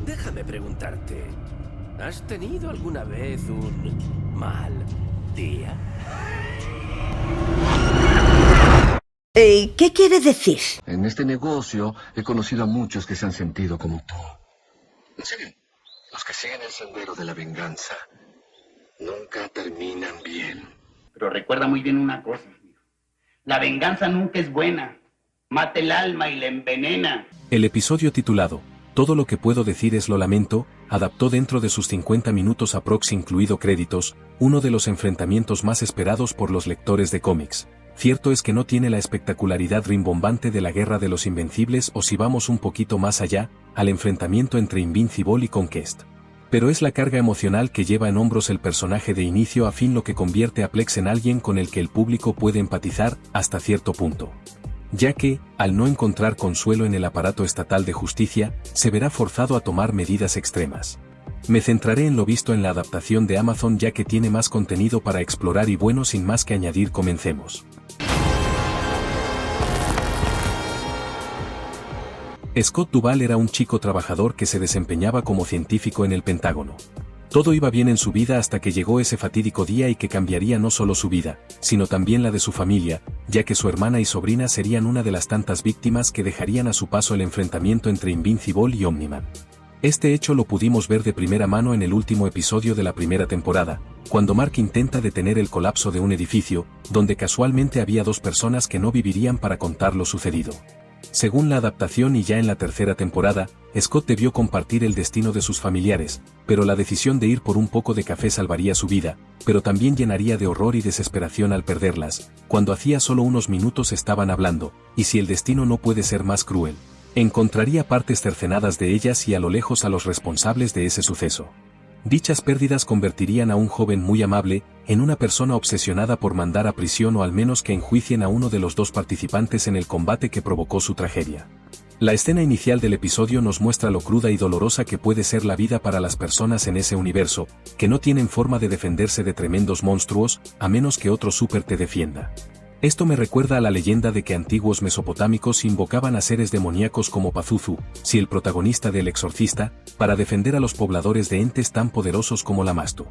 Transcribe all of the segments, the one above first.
Déjame preguntarte, ¿has tenido alguna vez un mal día? ¿Qué quiere decir? En este negocio he conocido a muchos que se han sentido como tú. En serio, los que siguen el sendero de la venganza nunca terminan bien. Pero recuerda muy bien una cosa. La venganza nunca es buena. Mata el alma y la envenena. El episodio titulado Todo lo que puedo decir es lo lamento, adaptó dentro de sus 50 minutos aprox incluido créditos, uno de los enfrentamientos más esperados por los lectores de cómics. Cierto es que no tiene la espectacularidad rimbombante de la Guerra de los Invencibles o si vamos un poquito más allá, al enfrentamiento entre Invincible y Conquest. Pero es la carga emocional que lleva en hombros el personaje de inicio a fin lo que convierte a Plex en alguien con el que el público puede empatizar hasta cierto punto. Ya que, al no encontrar consuelo en el aparato estatal de justicia, se verá forzado a tomar medidas extremas. Me centraré en lo visto en la adaptación de Amazon ya que tiene más contenido para explorar y bueno, sin más que añadir, comencemos. Scott Duvall era un chico trabajador que se desempeñaba como científico en el Pentágono. Todo iba bien en su vida hasta que llegó ese fatídico día y que cambiaría no solo su vida, sino también la de su familia, ya que su hermana y sobrina serían una de las tantas víctimas que dejarían a su paso el enfrentamiento entre Invincible y Omni-Man. Este hecho lo pudimos ver de primera mano en el último episodio de la primera temporada, cuando Mark intenta detener el colapso de un edificio, donde casualmente había dos personas que no vivirían para contar lo sucedido. Según la adaptación y ya en la tercera temporada, Scott debió compartir el destino de sus familiares, pero la decisión de ir por un poco de café salvaría su vida, pero también llenaría de horror y desesperación al perderlas, cuando hacía solo unos minutos estaban hablando, y si el destino no puede ser más cruel, encontraría partes cercenadas de ellas y a lo lejos a los responsables de ese suceso. Dichas pérdidas convertirían a un joven muy amable en una persona obsesionada por mandar a prisión o al menos que enjuicien a uno de los dos participantes en el combate que provocó su tragedia. La escena inicial del episodio nos muestra lo cruda y dolorosa que puede ser la vida para las personas en ese universo, que no tienen forma de defenderse de tremendos monstruos, a menos que otro súper te defienda. Esto me recuerda a la leyenda de que antiguos mesopotámicos invocaban a seres demoníacos como Pazuzu, si el protagonista del Exorcista, para defender a los pobladores de entes tan poderosos como Lamastu.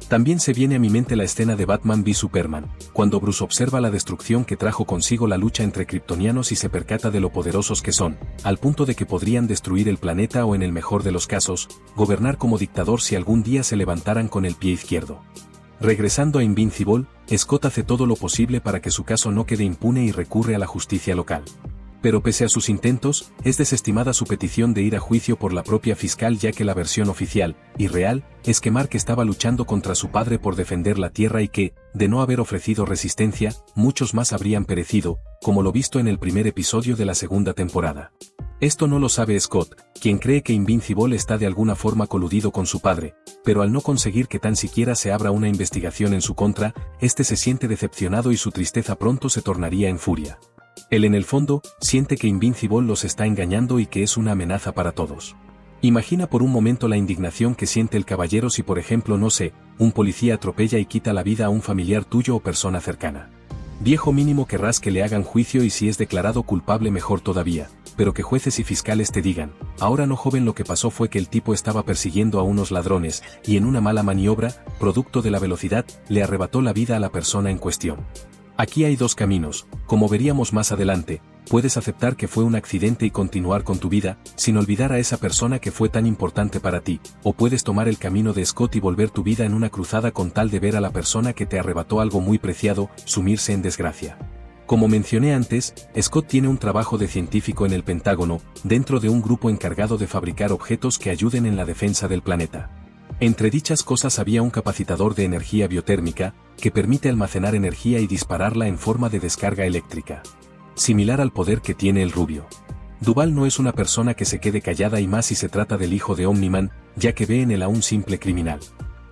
También se viene a mi mente la escena de Batman v Superman, cuando Bruce observa la destrucción que trajo consigo la lucha entre kryptonianos y se percata de lo poderosos que son, al punto de que podrían destruir el planeta o en el mejor de los casos, gobernar como dictador si algún día se levantaran con el pie izquierdo. Regresando a Invincible, Scott hace todo lo posible para que su caso no quede impune y recurre a la justicia local. Pero pese a sus intentos, es desestimada su petición de ir a juicio por la propia fiscal ya que la versión oficial, y real, es que Mark estaba luchando contra su padre por defender la Tierra y que, de no haber ofrecido resistencia, muchos más habrían perecido, como lo visto en el primer episodio de la segunda temporada. Esto no lo sabe Scott, quien cree que Invincible está de alguna forma coludido con su padre, pero al no conseguir que tan siquiera se abra una investigación en su contra, este se siente decepcionado y su tristeza pronto se tornaría en furia. Él en el fondo, siente que Invincible los está engañando y que es una amenaza para todos. Imagina por un momento la indignación que siente el caballero si por ejemplo no sé, un policía atropella y quita la vida a un familiar tuyo o persona cercana. Viejo mínimo querrás que le hagan juicio y si es declarado culpable mejor todavía, pero que jueces y fiscales te digan, ahora no joven lo que pasó fue que el tipo estaba persiguiendo a unos ladrones, y en una mala maniobra, producto de la velocidad, le arrebató la vida a la persona en cuestión. Aquí hay dos caminos, como veríamos más adelante, puedes aceptar que fue un accidente y continuar con tu vida, sin olvidar a esa persona que fue tan importante para ti, o puedes tomar el camino de Scott y volver tu vida en una cruzada con tal de ver a la persona que te arrebató algo muy preciado, sumirse en desgracia. Como mencioné antes, Scott tiene un trabajo de científico en el Pentágono, dentro de un grupo encargado de fabricar objetos que ayuden en la defensa del planeta. Entre dichas cosas había un capacitador de energía biotérmica, que permite almacenar energía y dispararla en forma de descarga eléctrica. Similar al poder que tiene el Rubio. Duvall no es una persona que se quede callada y más si se trata del hijo de Omni-Man, ya que ve en él a un simple criminal.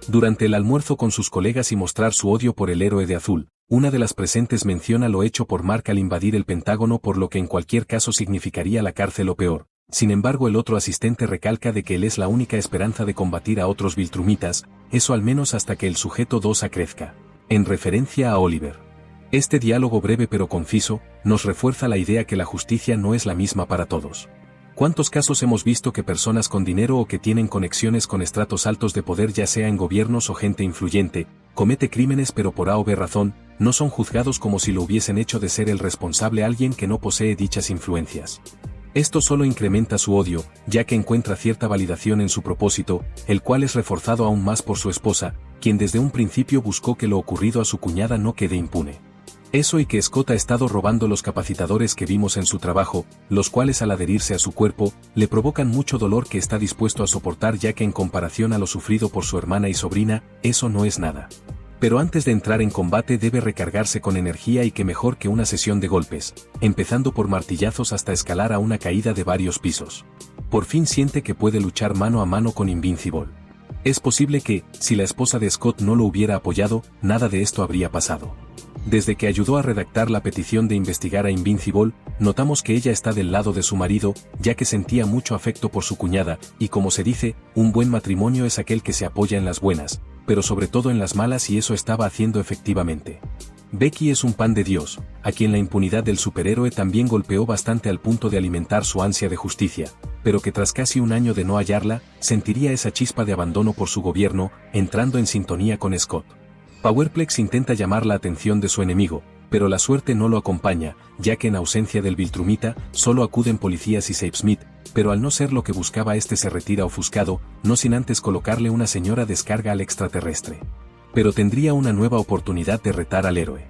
Durante el almuerzo con sus colegas y mostrar su odio por el héroe de azul, una de las presentes menciona lo hecho por Mark al invadir el Pentágono por lo que en cualquier caso significaría la cárcel o peor. Sin embargo el otro asistente recalca de que él es la única esperanza de combatir a otros Viltrumitas, eso al menos hasta que el sujeto 2 crezca. En referencia a Oliver. Este diálogo breve pero conciso, nos refuerza la idea que la justicia no es la misma para todos. ¿Cuántos casos hemos visto que personas con dinero o que tienen conexiones con estratos altos de poder, ya sea en gobiernos o gente influyente, comete crímenes pero por A o B razón, no son juzgados como si lo hubiesen hecho de ser el responsable alguien que no posee dichas influencias? Esto solo incrementa su odio, ya que encuentra cierta validación en su propósito, el cual es reforzado aún más por su esposa, quien desde un principio buscó que lo ocurrido a su cuñada no quede impune. Eso y que Scott ha estado robando los capacitadores que vimos en su trabajo, los cuales al adherirse a su cuerpo, le provocan mucho dolor que está dispuesto a soportar, ya que en comparación a lo sufrido por su hermana y sobrina, eso no es nada. Pero antes de entrar en combate debe recargarse con energía, y que mejor que una sesión de golpes, empezando por martillazos hasta escalar a una caída de varios pisos. Por fin siente que puede luchar mano a mano con Invincible. Es posible que, si la esposa de Scott no lo hubiera apoyado, nada de esto habría pasado. Desde que ayudó a redactar la petición de investigar a Invincible, notamos que ella está del lado de su marido, ya que sentía mucho afecto por su cuñada, y como se dice, un buen matrimonio es aquel que se apoya en las buenas, pero sobre todo en las malas, y eso estaba haciendo efectivamente. Becky es un pan de Dios, a quien la impunidad del superhéroe también golpeó bastante al punto de alimentar su ansia de justicia, pero que tras casi un año de no hallarla, sentiría esa chispa de abandono por su gobierno, entrando en sintonía con Scott. Powerplex intenta llamar la atención de su enemigo, pero la suerte no lo acompaña, ya que en ausencia del Viltrumita, solo acuden policías y Sapesmith, pero al no ser lo que buscaba, este se retira ofuscado, no sin antes colocarle una señora descarga al extraterrestre. Pero tendría una nueva oportunidad de retar al héroe.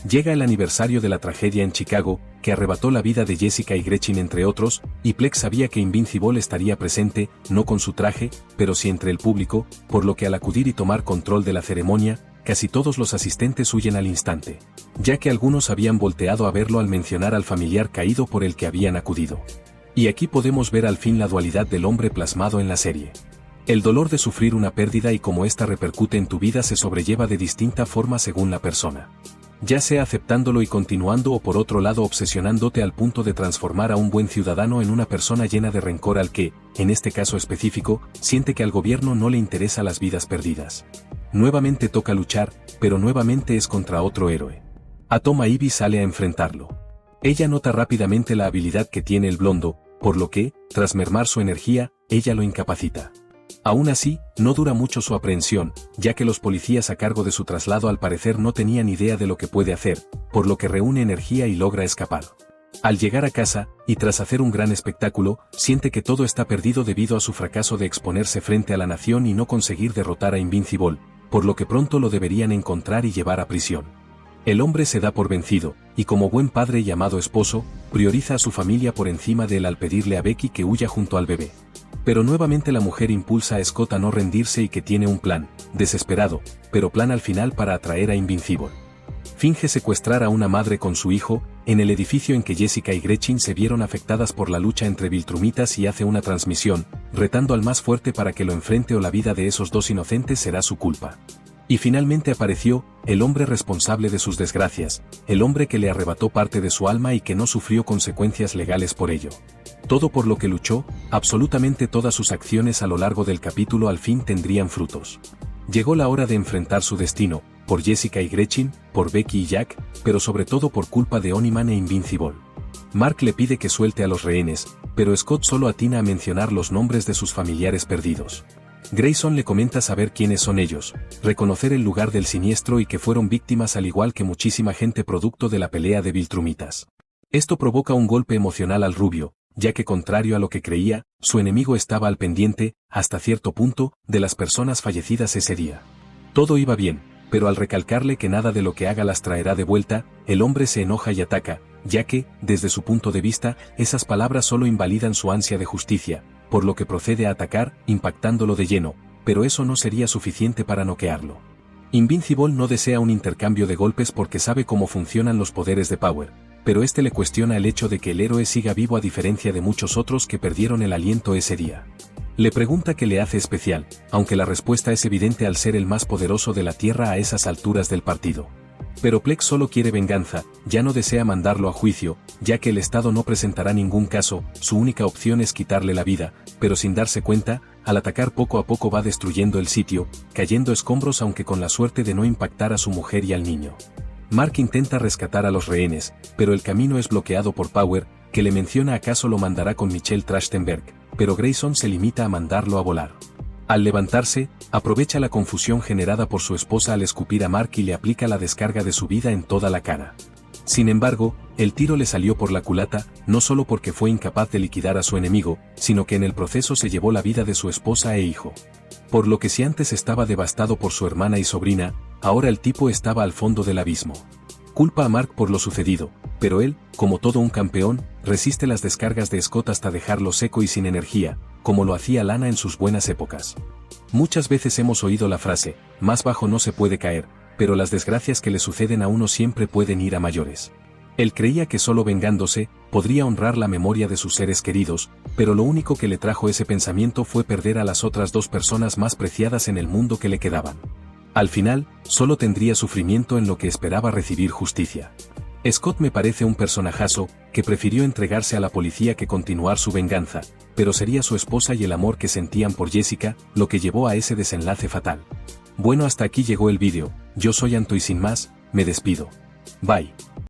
Llega el aniversario de la tragedia en Chicago, que arrebató la vida de Jessica y Gretchen entre otros, y Plex sabía que Invincible estaría presente, no con su traje, pero sí entre el público, por lo que al acudir y tomar control de la ceremonia, casi todos los asistentes huyen al instante, ya que algunos habían volteado a verlo al mencionar al familiar caído por el que habían acudido. Y aquí podemos ver al fin la dualidad del hombre plasmado en la serie. El dolor de sufrir una pérdida y cómo esta repercute en tu vida se sobrelleva de distinta forma según la persona. Ya sea aceptándolo y continuando, o por otro lado obsesionándote al punto de transformar a un buen ciudadano en una persona llena de rencor al que, en este caso específico, siente que al gobierno no le interesa las vidas perdidas. Nuevamente toca luchar, pero nuevamente es contra otro héroe. Atoma Ivy sale a enfrentarlo. Ella nota rápidamente la habilidad que tiene el blondo, por lo que, tras mermar su energía, ella lo incapacita. Aún así, no dura mucho su aprehensión, ya que los policías a cargo de su traslado al parecer no tenían idea de lo que puede hacer, por lo que reúne energía y logra escapar. Al llegar a casa, y tras hacer un gran espectáculo, siente que todo está perdido debido a su fracaso de exponerse frente a la nación y no conseguir derrotar a Invincible, por lo que pronto lo deberían encontrar y llevar a prisión. El hombre se da por vencido, y como buen padre y amado esposo, prioriza a su familia por encima de él al pedirle a Becky que huya junto al bebé. Pero nuevamente la mujer impulsa a Scott a no rendirse y que tiene un plan, desesperado, pero plan al final para atraer a Invincible. Finge secuestrar a una madre con su hijo, en el edificio en que Jessica y Gretchen se vieron afectadas por la lucha entre Viltrumitas, y hace una transmisión, retando al más fuerte para que lo enfrente o la vida de esos dos inocentes será su culpa. Y finalmente apareció, el hombre responsable de sus desgracias, el hombre que le arrebató parte de su alma y que no sufrió consecuencias legales por ello. Todo por lo que luchó, absolutamente todas sus acciones a lo largo del capítulo al fin tendrían frutos. Llegó la hora de enfrentar su destino, por Jessica y Gretchen, por Becky y Jack, pero sobre todo por culpa de Oniman e Invincible. Mark le pide que suelte a los rehenes, pero Scott solo atina a mencionar los nombres de sus familiares perdidos. Grayson le comenta saber quiénes son ellos, reconocer el lugar del siniestro y que fueron víctimas al igual que muchísima gente producto de la pelea de Viltrumitas. Esto provoca un golpe emocional al rubio, ya que contrario a lo que creía, su enemigo estaba al pendiente, hasta cierto punto, de las personas fallecidas ese día. Todo iba bien, pero al recalcarle que nada de lo que haga las traerá de vuelta, el hombre se enoja y ataca, ya que, desde su punto de vista, esas palabras solo invalidan su ansia de justicia, por lo que procede a atacar, impactándolo de lleno, pero eso no sería suficiente para noquearlo. Invincible no desea un intercambio de golpes porque sabe cómo funcionan los poderes de Power, pero este le cuestiona el hecho de que el héroe siga vivo a diferencia de muchos otros que perdieron el aliento ese día. Le pregunta qué le hace especial, aunque la respuesta es evidente al ser el más poderoso de la Tierra a esas alturas del partido. Pero Plex solo quiere venganza, ya no desea mandarlo a juicio, ya que el Estado no presentará ningún caso, su única opción es quitarle la vida, pero sin darse cuenta, al atacar poco a poco va destruyendo el sitio, cayendo escombros aunque con la suerte de no impactar a su mujer y al niño. Mark intenta rescatar a los rehenes, pero el camino es bloqueado por Power, que le menciona acaso lo mandará con Michelle Trachtenberg, pero Grayson se limita a mandarlo a volar. Al levantarse, aprovecha la confusión generada por su esposa al escupir a Mark y le aplica la descarga de su vida en toda la cara. Sin embargo, el tiro le salió por la culata, no solo porque fue incapaz de liquidar a su enemigo, sino que en el proceso se llevó la vida de su esposa e hijo. Por lo que si antes estaba devastado por su hermana y sobrina, ahora el tipo estaba al fondo del abismo. Culpa a Mark por lo sucedido, pero él, como todo un campeón, resiste las descargas de Scott hasta dejarlo seco y sin energía, como lo hacía Lana en sus buenas épocas. Muchas veces hemos oído la frase, más bajo no se puede caer, pero las desgracias que le suceden a uno siempre pueden ir a mayores. Él creía que solo vengándose, podría honrar la memoria de sus seres queridos, pero lo único que le trajo ese pensamiento fue perder a las otras dos personas más preciadas en el mundo que le quedaban. Al final, solo tendría sufrimiento en lo que esperaba recibir justicia. Scott me parece un personajazo, que prefirió entregarse a la policía que continuar su venganza, pero sería su esposa y el amor que sentían por Jessica, lo que llevó a ese desenlace fatal. Bueno, hasta aquí llegó el vídeo, yo soy Anto y sin más, me despido. Bye.